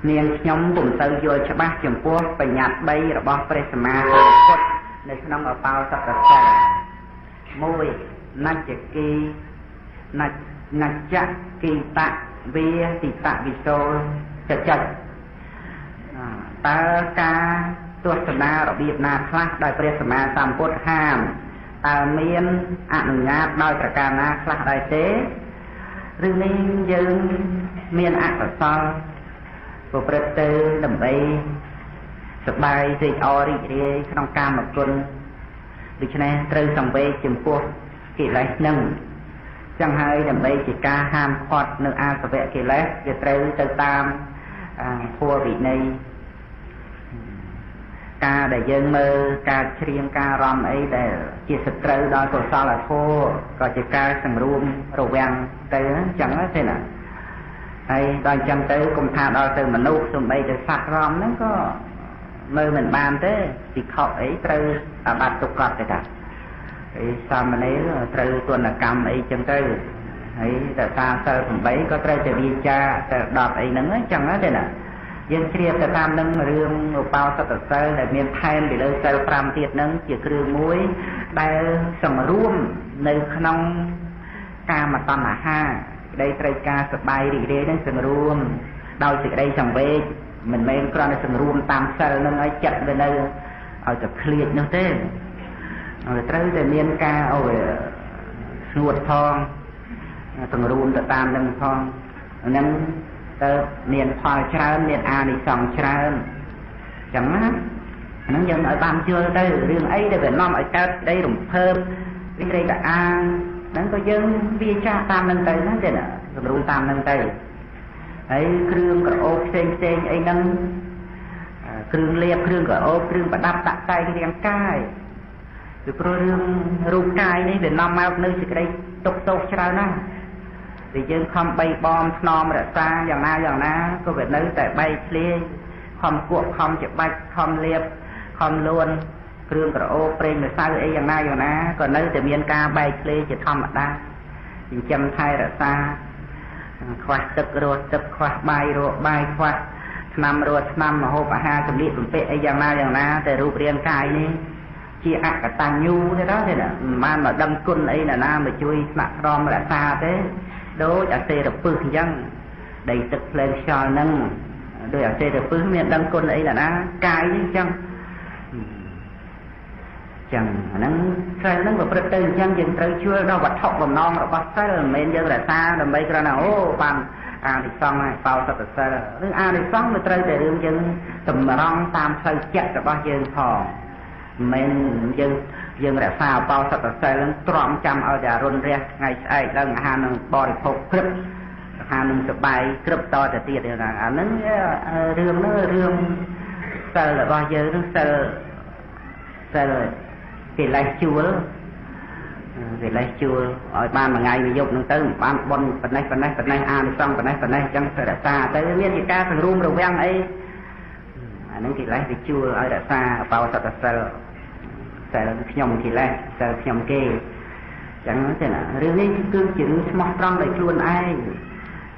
នាងខ្ញុំពុំទៅយល់ច្បាស់ចំពោះបញ្ញត្តិ3របស់ព្រះសម្មាសម្ពុទ្ធនៅក្នុងអបោសតសិល1នច្ចគីនច្ចគីតវាតិតវិសោចតតើការទស្សនារបៀបណាខ្លះដោយព្រះសម្មាសម្ពុទ្ធហាមតើមានអនុញ្ញាតដោយប្រការណាខ្លះដែរទេឬនេះយើងមានអកុសលប្រព្រឹត្តទៅដើម្បីសប្បាយរីកអររីករាយក្នុងកាមគុណដូច្នេះត្រូវសង្វេគចំពោះកិលេសនឹងចឹងហើយដើម្បីជាការហាមឃាត់នៅអាសវៈកិលេសវាត្រូវទៅតាមធម៌វិន័យការដែលយើងមើលការច្រៀងការរំអីដែលជាសត្រូវដល់កុសលធម៌ក៏ជាការសង្រួមរវាងទៅចឹងទេណាហើយដល់ចឹងទៅគុំថាដល់ទៅមនុស្សសំបីទៅសត្វរំហ្នឹងក៏មើលមិនបានទេពិខុអីត្រូវអាបត្តិទុក្ខទៅតាហើយសាមណេរត្រូវទណ្ឌកម្មអីចឹងទៅហើយតែការសិល8ក៏ត្រូវតែវាចាតែ10អីហ្នឹងចឹងទេណាយើងជ្រាបទៅតាមនឹងរឿងឧបោសថសិលដែលមានថែមពីលើសិល5ទៀតហ្នឹងជាគ្រឿងមួយដែលសម្រួមនៅក្នុងកាមតណ្ហាក្តីត្រូវការសប្បាយរីករាយនឹងសង្រួមដោយសេចក្តីសង្វេគមិនមែនគ្រាន់តែសង្រួមតាមសិលនឹងឲ្យចិត្តទៅនៅឲ្យតែឃ្លាតនោះទេត្រូវតែមានការស្ងួតផងសង្រួមទៅតាមនឹងផងហ្នឹងទៅមានផលច្រើនមានអានិសង្សច្រើនចឹងណាហ្នឹងយើងឲ្យបានយល់ទៅរឿងអីដែលវានាំឲ្យកើតក្តីរំភើបវិរេកអាហ្នឹងក៏យើងវាចាស់តាមនឹងទៅណាទេណាសម្រួលតាមនឹងទៅហើយគ្រឿងក្រអូបផ្សេងអីហ្នឹងគ្រឿងលាបគ្រឿងក្រអូបគ្រឿងប្រដាប់ដាក់តែងរាងកាយពីព្រោះរឿងរូបកាយនេះវានាំមកនៅសេចក្តីទុក្ខទោសច្រើនណាស់តែយើងខំបីបំថ្នមរក្សាយ៉ាងណាក៏វានៅតែបែកធ្លាយខំគក់ខំច្បាច់ខំលាបខំលួនគ្រឿងក្រអូបប្រេងម្សៅអីយ៉ាងណាក៏នៅតែមានការបែកធ្លាយជាធម្មតាចិញ្ចឹមថែរក្សាខ្វះទឹករស់ទឹកខ្វះបាយរស់បាយខ្វះថ្នាំរស់ថ្នាំម្ហូបអាហារសម្លៀកបំពាក់អីយ៉ាងណាតែរូបរាងកាយនេះជាអកតញ្ញូទេណាមិនបានមកដឹងគុណអីណាមកជួយស្នាក់ក្រមរក្សាទេដូចអសេរពឹសអញ្ចឹងដីទឹកភ្លើងខ្យល់ហ្នឹងដោយអសេរពឹសមានដឹងគុណអីណាកាយនេះអញ្ចឹងអាហ្នឹងសិលហ្នឹងប្រព្រឹត្តទៅអញ្ចឹងយើងត្រូវជួយដល់វត្ថុបំណងរបស់សិលមិនមែនយើងរក្សាដើម្បីគ្រាន់តែបានអានិសង្សហើយបោសតសិលឬអានិសង្សវាត្រូវតែរឿងយើងតម្រង់តាមផ្លូវចិត្តរបស់យើងផងមិនមែនយើងរក្សាបោសតសិលហ្នឹងទ្រាំចាំឲ្យតែរុនរះថ្ងៃស្អែកឡើងអាហារនឹងបរិភោគក្រឹបអាហារនឹងសបាយក្រឹបតទៅទៀតអាហ្នឹងរឿងសិលរបស់យើងនឹងសិលកិលេសជួលឲ្យបានមួយថ្ងៃមួយយប់ហ្នឹងទៅបានបន់ប៉ុណ្ណេះអានិសង្សប៉ុណ្ណេះអញ្ចឹងទៅរក្សាទៅមានជាការសង្រួមរវាងអីអាហ្នឹងកិលេសវាជួលឲ្យរក្សាបោសតសិលខ្ញុំកិលេសសិលខ្ញុំគេអញ្ចឹងទេណារឿងនេះគឺជារឿងស្មោះត្រង់ដោយខ្លួនឯង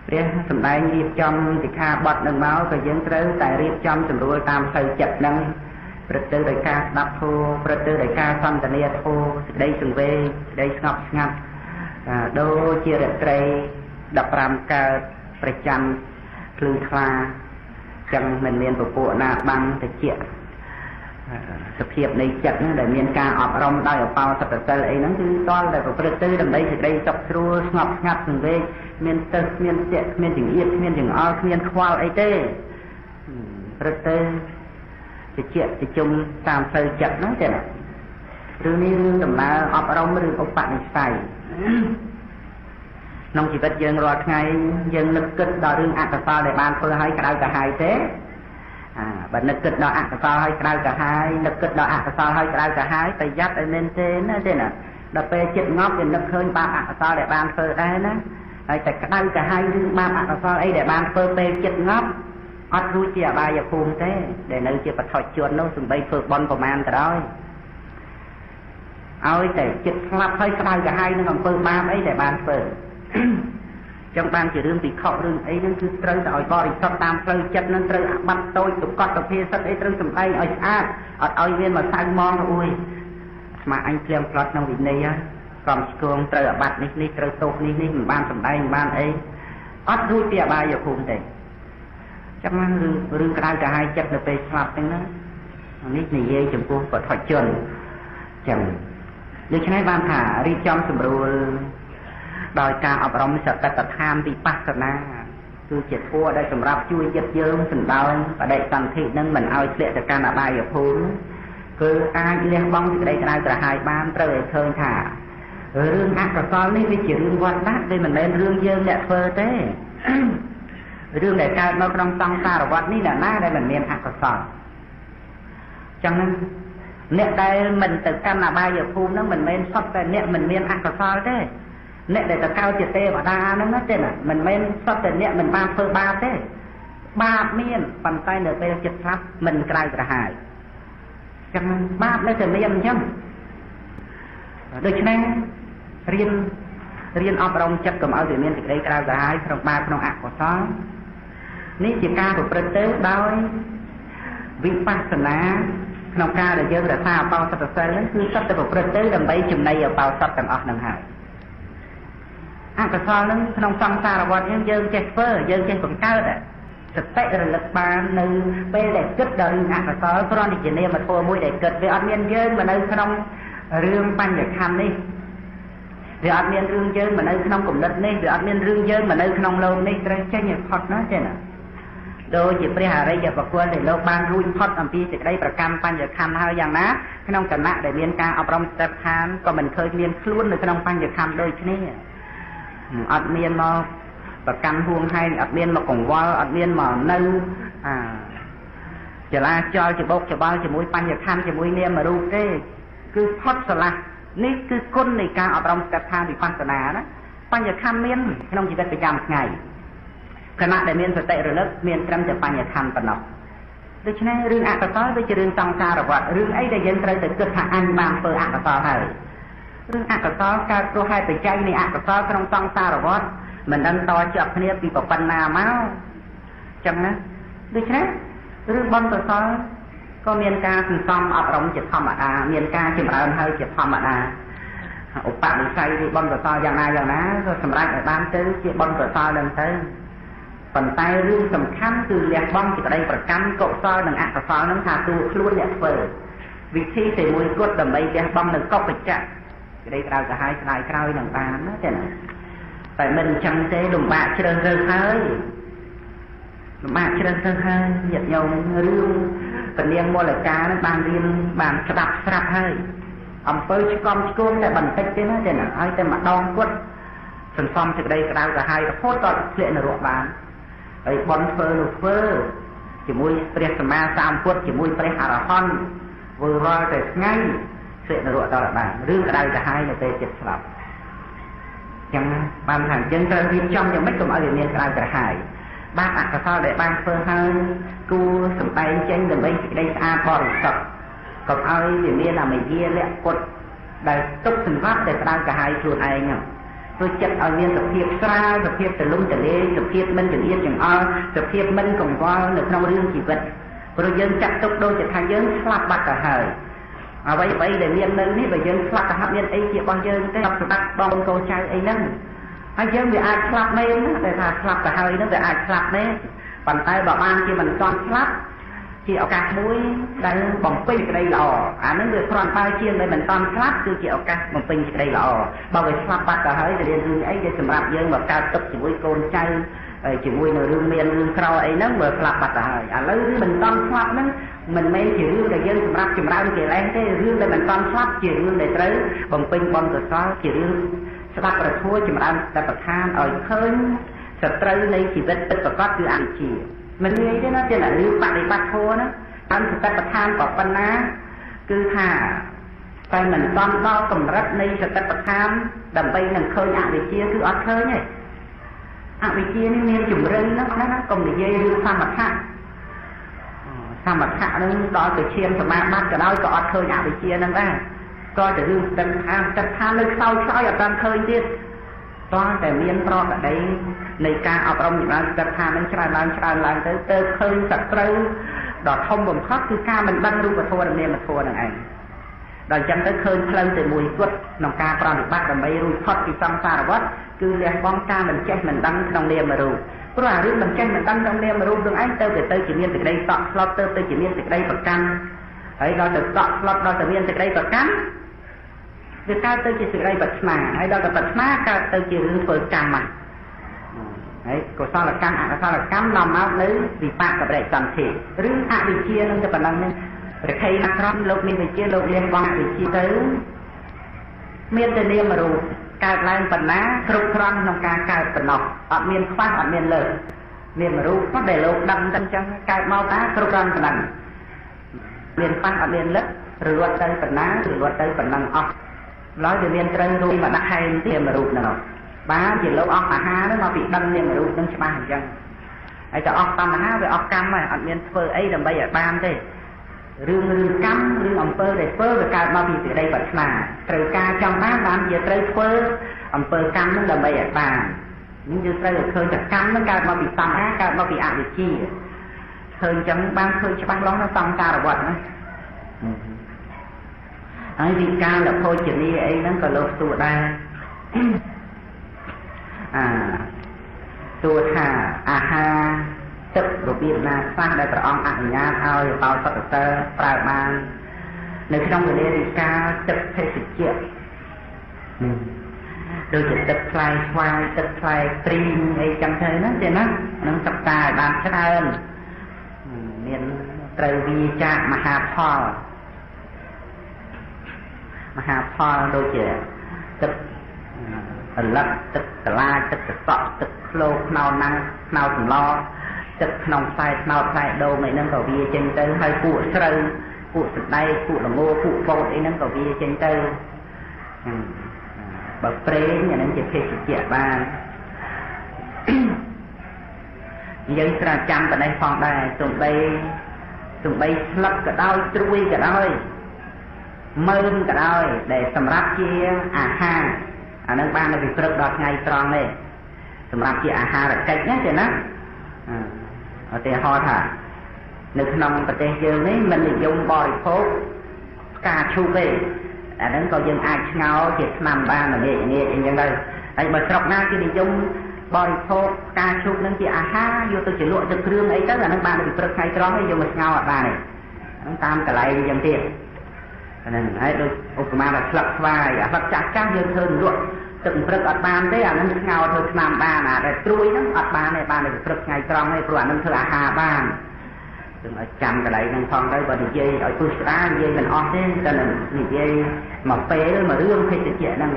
ព្រះសម្ដែងរៀបចំសិក្ខាបទនឹងមកក៏យើងត្រូវតែរៀបចំស្រួលតាមផ្លូវចិត្តហ្នឹងប្រព្រឹត្តទៅដោយការស្ដាប់ធម៌ប្រព្រឹត្តទៅដោយការសន្ទនាធម៌សេចក្តីសង្វេគសេចក្តីស្ងប់ស្ងាត់ដូចជារាត្រី15កើតប្រចាំភ្លឺថ្លាចឹងមិនមានពពួកណាបាំងតិចសភាពនៃចិត្តហ្នឹងដែលមានការអប់រំដោយឧបោសថសិលអីហ្នឹងគឺតលតែប្រព្រឹត្តទៅដើម្បីសេចក្តីសុខស្រួលស្ងប់ស្ងាត់សង្វេគមានទឹកមានស្ទាក់គ្មានចង្អៀតគ្មានចង្អល់គ្មានខ្វល់អីទេប្រព្រឹត្តទៅជាជុំតាមផ្លូវចិត្តហ្នឹងទេណារឿងនេះរឿងដំណើរអប់រំឬឧបនិស្ស័យក្នុងជីវិតយើងរាល់ថ្ងៃយើងនឹកគិតដល់រឿងអកុសលដែលបានធ្វើឲ្យក្តៅក្រហាយទេបើនឹកគិតដល់អកុសលឲ្យក្តៅក្រហាយនឹកគិតដល់អកុសលឲ្យក្តៅក្រហាយប្រយ័ត្នឲ្យមែនទេណាទេណាដល់ពេលចិត្តងប់វានឹកឃើញបាបអកុសលដែលបានធ្វើដែរណាហើយតែក្តៅក្រហាយរឿងបាបអកុសលអីដែលបានធ្វើពេលចិត្តងប់អត់រួចជាអបាយភូមិទេដែលនៅជាបឋិជននោះសំបីធ្វើបន់ប្រមាណទៅឲ្យតែចិត្តស្លាប់ហើយក្តៅក្រហាយនឹងអំពើបាបអីដែលបានធ្វើ trong ban chỉ riêng bị khọ riêng ấy nên cứ trâu ở bò sắp tam trâu chất nên trâu bắt tôi tụt cọt tập phê sắp ấy trâu sầm tay ở xa ở viên mà sang mong ui mà anh xem plot trong vị này á còn cường trâu ở bát ní trâu tốt ní mình ban sầm tay ban ấy ót đuôi tia bài giờ phun thế chắc riêng cái cả hai chất được về sập thế đó nít này dây chừng cô có thoại chuẩn chẳng như thế này ban thả đi trong sầm rồi đòiการอบรมสัตตธรรมวิปัสสนาคือเจ็ดพัวได้สำหรับช่วยยัดเยิ้มสันดานประเด็นสันตินั้นมันเอาเสียจากการอบายภูมิคือการเลี้ยงบ้องที่ได้กลายกระหายบ้านเตยเทิงถ่าเรื่องอักษรนี่ไม่ใช่เรื่องวันนัดเลยมันเป็นเรื่องเยิ้มเนี่ยเฟอร์เต้เรื่องแต่การมาครองตังตาวัดนี่แหละหน้าได้มันเมียนอักษรจังนั้นเนี่ยได้มันแต่การอบายภูมินั้นมันเป็นซอฟแต่เนี่ยมันเมียนอักษรได้เนี่ยแต่ก้าวจิตเตวดานั่นนะเจ้าน่ะมันไม่ชอบแต่เนี่ยมันบาเฟอบาเต้บาเมียนปั่นไตเหนือไปจิตรับมันกลายกระหายจังบาไม่แต่ไม่ยังจังโดยเฉพาะเรียนอบรมจับกับเอาแต่เมียนติดได้กลายกระหายพระบาพระอักษรนี่จิตการของประเทศโดยวิปัสสนาขนมกาเดือดเยอะแต่ซาเป่าสัตว์เซลล์คือสัตว์ของประเทศดำไปจุ่มในเป่าสัตว์ต่างออกหนังหายอักษรนั้นขนมฟังสารวัตรยังเยิงเจ็บเฟอร์เยิงเจ็บของเก้าแต่สเตะระลึกบานในเปเด็กกึศเดินอักษรพร้อมที่จะเนี่ยมาโทรมวยเด็กเกิดเรื่องเมียนเยิงมาในขนมเรื่องปัญญาคำนี่เรื่องเมียนเรื่องเยิงมาในขนมกลุ่มเล็กนี่เรื่องเมียนเรื่องเยิงมาในขนมโลมนี่ใช่เนี่ยพอดนะเจ้าน่ะโดยจิตประหารอะไรจะประกวดในโลกบางรุ่นพอดอันปีจะได้ประกันปัญญาคำอะไรอย่างนะขนมกันนะได้เมียนการอบรมจัดทานก็มันเคยเมียนคลุ้นในขนมปัญญาคำโดยชนิดอัดเมียนมาประกันห่วงให้อัดเมียนมากงวอลอัดเมียนมาเนื้อจะลาจอยจะบกจะบ้าจะมุ้ยปัญญาคันจะมุ้ยเนี่ยมาดูเต้คือพอดสละนี่คือก้นในการอบรมจัดทานวิปัสสนานะปัญญาคันเมียนน้องจีได้ไปจำไงขณะได้เมียนสเตหรือเลิกเมียนจำจะปัญญาคันปนอกโดยเฉพาะเรื่องอักษรไปจะเรื่องตังการหรือว่าเรื่องไอ้ได้ยันเตยแต่เกิดทางอันบางเปิดอักษรให้เรื่องอักษรการตัวให้ไปใจในอักษรขนมตังตาหรือว่ามันดันต่อจากเนี่ยปีปปันนาเมาจังนะดูใช่เรื่องบอลตัวซ้อก็เมียนกาคือซ้อมอบรมจิตธรรมดาเมียนกาจิตเราให้จิตธรรมดาอุปนิสัยที่บอลตัวซ้ออย่างไรอย่างนั้นก็สำหรับในบ้านตื้อจิตบอลตัวซ้อเดินตื้อปัจจัยเรื่องสำคัญคือเลี้ยงบ้องจิตได้ประกันกบซ้อหนึ่งอักษรนั้นหาตัวคล้วนเนี่ยเปิดวิธีเสมวยกดดำไปเลี้ยงบ้องหนึ่งก็ไปจัดได้เราจะให้ใครใครหนึ่งตานะเจ้าแต่มันจังเต้ลุงบาเชิญเรื่องเฮ้ยลุงบาเชิญเรื่องเฮ้ยหยัดยงเรื่องเป็นเรียนโมเลกาบางเรียนบางสลับเฮ้ยอำเภอชิกอมชิโก้แต่บันเทิงเจ้านะเจ้าให้แต่มาดองกดสันฟอมจะได้เราจะให้โคตรต่อเสียในโรงพยาบาลไอ้บอลเฟอร์ลูเฟอร์จะมุ้ยเปรียบสมาสามกดจะมุ้ยเปรียบอาราฮอนเวอร์รอแต่ง่ายเสียในโรงพยาบาลเรื่องเราจะให้ในเตจิตสลับยังบางแห่งยังจะริมจอมยังไม่กลมเอาเรียนกลายกระหายบ้านอักษรได้บ้านเฟอร์ให้กูสมัยเจนเดินไปได้อาบริสุทธิ์กับเอาเรียนlà mày kia lẽกดได้ตุ๊กถึงวัดได้กลายกระหายชวนไอ้เนี่ยtôi chất ở miền tập hiệp xa tập hiệp từ lung từ lê tập hiệp minh từ yên chẳng ao tập hiệp minh còn qua được trong riêng chỉ vật rồi dân chặt tốc đôi chặt hàng dân slap bạc cả hơi vậy để miền nên thì bây giờ slap cả hạt miền ấy chỉ bằng dân cái tập bạc bằng câu trai ấy nâng hay dân bị ai slap mấy nó để thà slap cả hơi nó để ai slap mấy bàn tay bảo ban khi mình toàn slap chỉ ở cả mũi đây bằng pin đây lò nó được toàn bao chiên đây mình toàn slap cứ chỉ ở cả bằng pin đây lò bao người slap bạc cả hơi thì riêng ấy để sầm rạp dân mà cao tập chỉ mũi côn chay chỉ mũi nồi rương miên rương khao ấy nó vừa slap bạc cả hơi lấy mình toàn slap nó mình mấy chỉ rương để dân sầm rạp chỉ lên cái rương đây mình toàn slap chỉ rương để tới bằng pin bằng từ đó chỉ rương slap rồi thua sầm rạpแต่ประธานở khơiสตรีในชีวิตเป็นประกอบคืออันชีมันมีได้นะเจ้าหน้าที่ปฏิบัติโทนะอันสุดท้ายประธานกับปัญหาคือถ้าไปเหมือนตอนเรากำลังในสติประธานดำไปหนึ่งเคยอ่านวิเชียคืออัดเคยไงอ่านวิเชียนี่มีจุ่มเรื่องนะกรมวิเชียคือสมัครสมัครนึงตอนไปเชียงสมาบัติก็ได้ก็อัดเคยอ่านวิเชียนั่นแหละก็จะดูจัดทานเลยเศร้าอย่างตอนเคยเจ็ดตอนแต่เมียนปลอกอะไร នៃការអប់រំចម្រើនចិត្តថានឹងច្រើនឡើងទៅឃើញសត្រូវដ៏ធំបំផុតគឺការមិនដឹងរូបធម៌និងនាមធម៌នឹងឯងដល់អញ្ចឹងទៅឃើញផ្លូវតែមួយគត់ក្នុងការប្រតិបត្តិដើម្បីរួចផុតពីសង្សារវដ្តគឺលះបង់ការមិនចេះមិនដឹងក្នុងនាមរូបព្រោះអារឿងមិនចេះមិនដឹងក្នុងនាមរូបនឹងឯងទៅជាមានសេចក្តីតក់ស្លុតទៅជាមានសេចក្តីប្រកាន់ហើយដល់ទៅតក់ស្លុតដល់ទៅមានសេចក្តីប្រកាន់វាកើតទៅជាសេចក្តីប្រាថ្នាហើយដល់ទៅប្រាថ្នាកើតទៅជារឿងធ្វើកម្មហើយកុសលកម្មអកុសលកម្មនាំមកនៅវិបាកបរិសន្ធិឬអវិជ្ជានឹងទៅប៉ុណ្ណឹងនេះប្រខៃណាក្រមលោកមានវិជ្ជាលោកលះបង់អវិជ្ជាទៅមានតែនាមរូបកើតឡើងបណ្ណាគ្រប់គ្រាន់ក្នុងការកើតប៉ុណ្ណោះអត់មានខ្វះអត់មានលើសនាមរូបក៏ដែលលោកដឹងតែអញ្ចឹងកើតមកតាគ្រប់គ្រាន់ប៉ុណ្ណឹងមានខ្វះអត់មានលើសរលត់ទៅបណ្ណារលត់ទៅប៉ុណ្ណឹងអស់ឡើយវាមានត្រូវរូបមកដាក់ហែងនាមរូបហ្នឹងបានជាលោកអស់អាហារហ្នឹងមកពីដឹងនាមរូបហ្នឹងច្បាស់អញ្ចឹងហើយតែអស់តណ្ហាវាអស់កម្មហើយអត់មានធ្វើអីដើម្បីឲ្យបានទេរឿងកម្មរឿងអំពើដែលធ្វើវាកើតមកពីសេចក្តីប្រាថ្នាត្រូវការចង់បានជាត្រូវធ្វើអំពើកម្មហ្នឹងដើម្បីឲ្យបាននេះយើងត្រូវឲ្យឃើញថាកម្មហ្នឹងកើតមកពីតណ្ហាកើតមកពីអវិជ្ជាឃើញអញ្ចឹងបានឃើញច្បាស់លាស់នៅសង្សារវដ្តណាហើយវិការលភោជនីអីហ្នឹងក៏លោកសួរដែរសួរថាអាហារទឹករបៀបណាខ្លះដែលព្រះអង្គអនុញ្ញាតឲ្យបោសតតើប្រើបាននៅក្នុងវេលាវិការទឹកភេសជ្ជៈដូចជាទឹកផ្លែស្វាយទឹកផ្លែព្រីងអីចឹងទៅណាទេណានឹងសិក្សាឲ្យបានច្រើនមានត្រូវវាចាកមហាផលដូចជាទឹកអលឹកទឹកកលាទឹកកសក់ទឹកឃ្លោកខ្នោណាំងខ្នោសម្លទឹកក្នុងខ្សែខ្នោខ្សែដូងអីហ្នឹងក៏វាចេញទៅហើយពួកស្រូវពួកសណ្ដែកពួកល្ងពួកបោតអីហ្នឹងក៏វាចេញទៅបើប្រេងអាហ្នឹងជាភេសជ្ជៈបានយើងត្រូវចាំតែនេះផងដែរសំបីស្លឹកក៏ដោយត្រួយក៏ដោយមើលក៏ដោយដែលសម្រាប់ជាអាហារអានឹងបាននៅពីព្រឹកដល់ថ្ងៃត្រង់ទេសម្រាប់ជាអាហារកិច្ចណាទេណាឧទាហរណ៍ថានៅក្នុងប្រទេសយើងនេះមិននិយមបរិភោគផ្កាឈូកទេអានឹងក៏យើងអាចឆ្ងល់ជាថ្នាំបានងាយអីចឹងទៅហើយបើស្រុកណាគេនិយមបរិភោគផ្កាឈូកនឹងជាអាហារយកទៅជាលក់ទៅគ្រឿងអីទៅអានឹងបាននៅពីព្រឹកថ្ងៃត្រង់នេះយកមកឆ្ងល់អត់បានទេអានឹងតាមកន្លែងចឹងទៀតហ្នឹងហើយដូចឧបមាថាស្លឹកស្វាយអាស្លឹកចាស់យើងធ្វើលក់ទឹកព្រឹកអត់បានទេអានឹងស្ងោរធ្វើថ្នាំបានអាដែលត្រួយហ្នឹងអត់បានទេបានតែព្រឹកថ្ងៃត្រង់ទេព្រោះអានឹងធ្វើអាហារបានចឹងឲ្យចាំកន្លែងហ្នឹងផងទៅបើនិយាយឲ្យពុះស្ដានិយាយមិនអស់ទេតែនិយាយមកពេលមករឿងភេសជ្ជៈហ្នឹង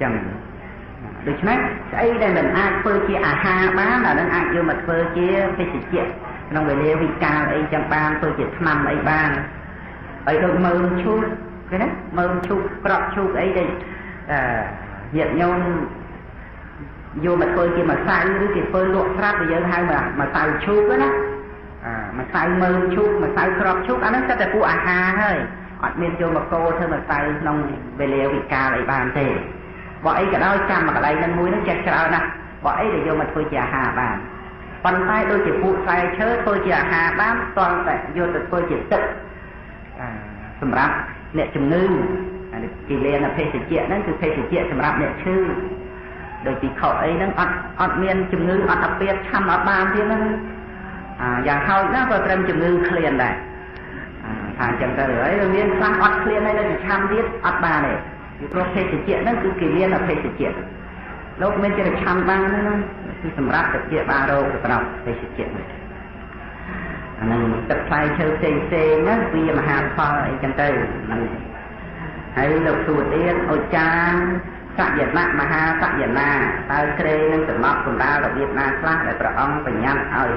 ចឹងដូច្នេះស្អីដែលមិនអាចធ្វើជាអាហារបានអានឹងអាចយកមកធ្វើជាភេសជ្ជៈក្នុងវេលាវិកាលអីចឹងបានធ្វើជាថ្នាំអីបានហើយដូចមើលឈូកឃើញទេមើលឈូកប្រក់ឈូកអីដែលញាតិញោមយកមកធ្វើជាម្សៅឬគេធ្វើលក់ស្រាប់ទៅយើងហៅម្សៅឈូកណាម្សៅមើលឈូកម្សៅក្របឈូកអាហ្នឹងសិតតែពួកអាហារហើយអត់មានយកមកកូរធ្វើម្សៅក្នុងវេលាវិកាលអីបានទេបើអីក៏ដោយចាំមកកន្លែងហ្នឹងមួយហ្នឹងចេះច្រើនណាស់បើអីដែលយកមកធ្វើជាអាហារបានប៉ុន្តែដូចជាពួកផ្លែឈើធ្វើជាអាហារបានតើតែយកទៅធ្វើជាទឹកសម្រាប់អ្នកជំងឺគេលេនភេសជ្ជៈហ្នឹងគឺភេសជ្ជៈសម្រាប់អ្នកឈឺដូចពីខុសអីហ្នឹងអត់មានជំងឺអត់អាពាធឆាំអត់បានទៀតហ្នឹងយ៉ាងហោចណាស់ក៏ត្រឹមជំងឺឃ្លានដែរថាអញ្ចឹងទៅហើយមានខ្លះអត់ឃ្លានហើយនៅឆាំទៀតអត់បានទេពីព្រោះភេសជ្ជៈហ្នឹងគឺគេលេនភេសជ្ជៈលោកមានចិត្តឆាំបានហ្នឹងគឺសម្រាប់ទឹកជាបានរោគទៅប្រោភេសជ្ជៈហ្នឹងអានឹងទឹកផ្លែឈើផ្សេងណាវាមហាផលអីចឹងទៅហ្នឹងហើយលោកសួរទៀតឧច្ចាសយណៈមហាសយណាតើក្រេនឹងសំណប់សម្រាប់របៀបណាខ្លះដែលព្រះអង្គបញ្ញត្តិឲ្យ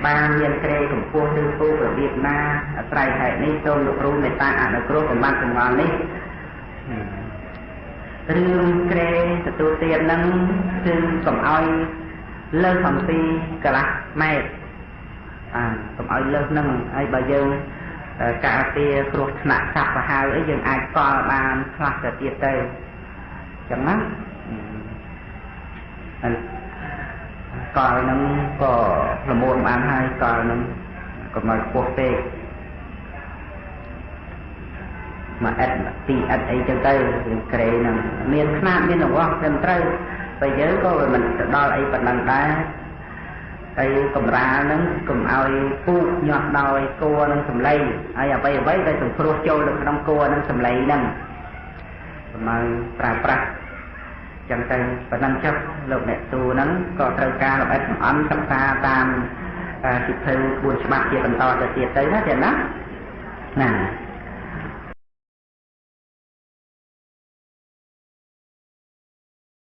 បានមានក្រេកម្ពស់ឬពូរបៀបណាអាស្រ័យហេតុនេះសូមលោកគ្រូមេត្តាអនុគ្រោះបំបត្តិចម្ងល់នេះរឿងក្រេទទួលទានហ្នឹងគឺកុំឲ្យលើសអំពីកន្លះម៉ែត្រកុំឲ្យលើសហ្នឹងហើយបើយើងការពារគ្រោះថ្នាក់កាប់ប្រហើអីយើងអាចកល់បានខ្លះទៅទៀតទៅចឹងណា còi nó có là một ăn hai còi nó còn mà quốc tế mà ít thì ít ấy cho tới cái này miền Nam miền Đông Bắc gần tới bây giờ có mình đo ấy phần lần đá đây cầm ra nó cầm ao phu nhọt đòi cua nó cầm lây ai à bây đây cầm pro trôi được trong cua nó cầm lây nè mà pra chẳng tay và năng chấp lục này tu nó có thời ca là ít ăn sắp xa tam kịp thời buồn bạc kia còn to cho tiệt tới hết rồi đó nè